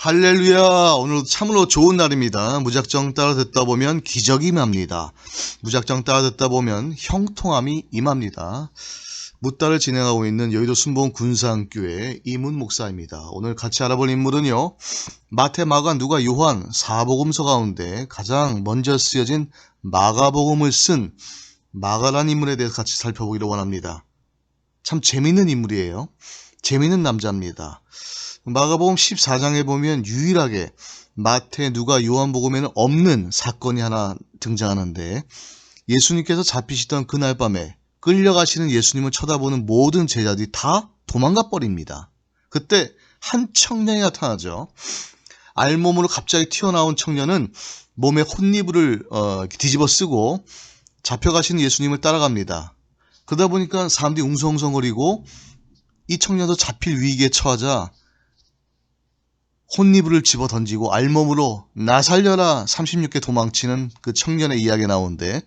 할렐루야! 오늘도 참으로 좋은 날입니다. 무작정 따라 듣다 보면 기적이 임합니다. 무작정 따라 듣다 보면 형통함이 임합니다. 묻다를 진행하고 있는 여의도 순복음 군산교회 이문 목사입니다. 오늘 같이 알아볼 인물은요, 마태, 마가, 누가, 요한 사복음서 가운데 가장 먼저 쓰여진 마가복음을 쓴 마가란 인물에 대해서 같이 살펴보기를 원합니다. 참 재밌는 인물이에요. 재밌는 남자입니다. 마가복음 14장에 보면 유일하게 마태, 누가, 요한복음에는 없는 사건이 하나 등장하는데, 예수님께서 잡히시던 그날 밤에 끌려가시는 예수님을 쳐다보는 모든 제자들이 다 도망가 버립니다. 그때 한 청년이 나타나죠. 알몸으로 갑자기 튀어나온 청년은 몸에 혼이불을 뒤집어 쓰고 잡혀가시는 예수님을 따라갑니다. 그러다 보니까 사람들이 웅성웅성거리고 이 청년도 잡힐 위기에 처하자 혼이불을 집어 던지고 알몸으로 나 살려라 36개 도망치는 그 청년의 이야기가 나오는데,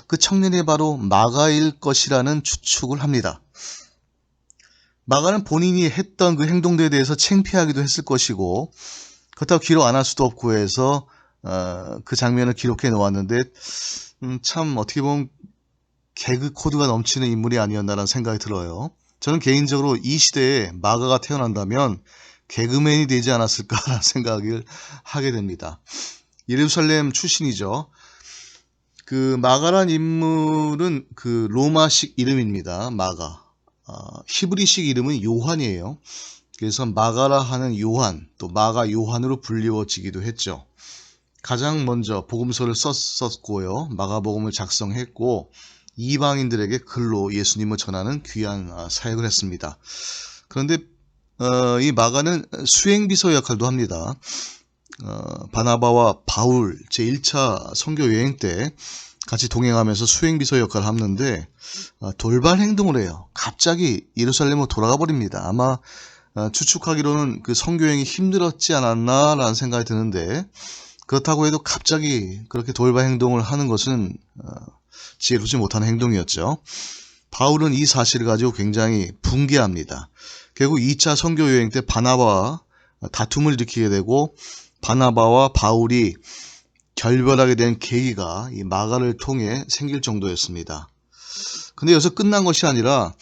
그 청년이 바로 마가일 것이라는 추측을 합니다. 마가는 본인이 했던 그 행동들에 대해서 창피하기도 했을 것이고, 그렇다고 기록 안 할 수도 없고 해서 그 장면을 기록해 놓았는데, 참 어떻게 보면 개그 코드가 넘치는 인물이 아니었나라는 생각이 들어요. 저는 개인적으로 이 시대에 마가가 태어난다면 개그맨이 되지 않았을까라는 생각을 하게 됩니다. 예루살렘 출신이죠. 그 마가란 인물은 그 로마식 이름입니다. 마가. 히브리식 이름은 요한이에요. 그래서 마가라 하는 요한, 또 마가 요한으로 불리워지기도 했죠. 가장 먼저 복음서를 썼고요. 마가복음을 작성했고 이방인들에게 글로 예수님을 전하는 귀한 사역을 했습니다. 그런데 이 마가는 수행비서 역할도 합니다. 바나바와 바울 제1차 선교 여행 때 같이 동행하면서 수행비서 역할을 하는데, 돌발 행동을 해요. 갑자기 예루살렘으로 돌아가 버립니다. 아마 추측하기로는 그 선교 여행이 힘들었지 않았나라는 생각이 드는데, 그렇다고 해도 갑자기 그렇게 돌발 행동을 하는 것은 지혜롭지 못한 행동이었죠. 바울은 이 사실을 가지고 굉장히 분개합니다. 결국 2차 선교 여행 때 바나바와 다툼을 일으키게 되고, 바나바와 바울이 결별하게 된 계기가 이 마가를 통해 생길 정도였습니다. 근데 여기서 끝난 것이 아니라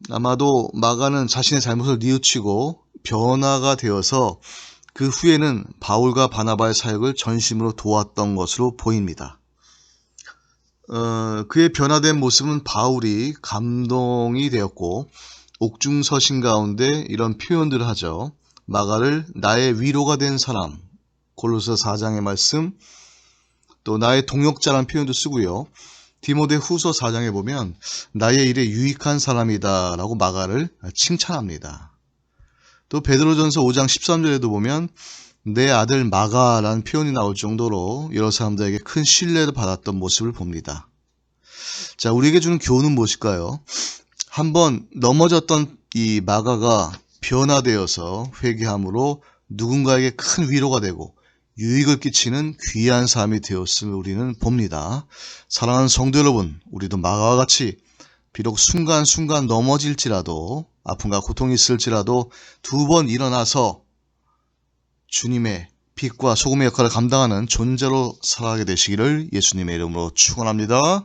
아마도 마가는 자신의 잘못을 뉘우치고 변화가 되어서 그 후에는 바울과 바나바의 사역을 전심으로 도왔던 것으로 보입니다. 그의 변화된 모습은 바울이 감동이 되었고, 옥중서신 가운데 이런 표현들을 하죠. 마가를 나의 위로가 된 사람, 골로새 4장의 말씀, 또 나의 동역자라는 표현도 쓰고요. 디모데 후서 4장에 보면 나의 일에 유익한 사람이다 라고 마가를 칭찬합니다. 또 베드로전서 5장 13절에도 보면 내 아들 마가라는 표현이 나올 정도로 여러 사람들에게 큰 신뢰를 받았던 모습을 봅니다. 자, 우리에게 주는 교훈은 무엇일까요? 한번 넘어졌던 이 마가가 변화되어서 회개함으로 누군가에게 큰 위로가 되고 유익을 끼치는 귀한 삶이 되었음을 우리는 봅니다. 사랑하는 성도 여러분, 우리도 마가와 같이 비록 순간순간 넘어질지라도, 아픔과 고통이 있을지라도 두 번 일어나서 주님의 빛과 소금의 역할을 감당하는 존재로 살아가게 되시기를 예수님의 이름으로 축원합니다.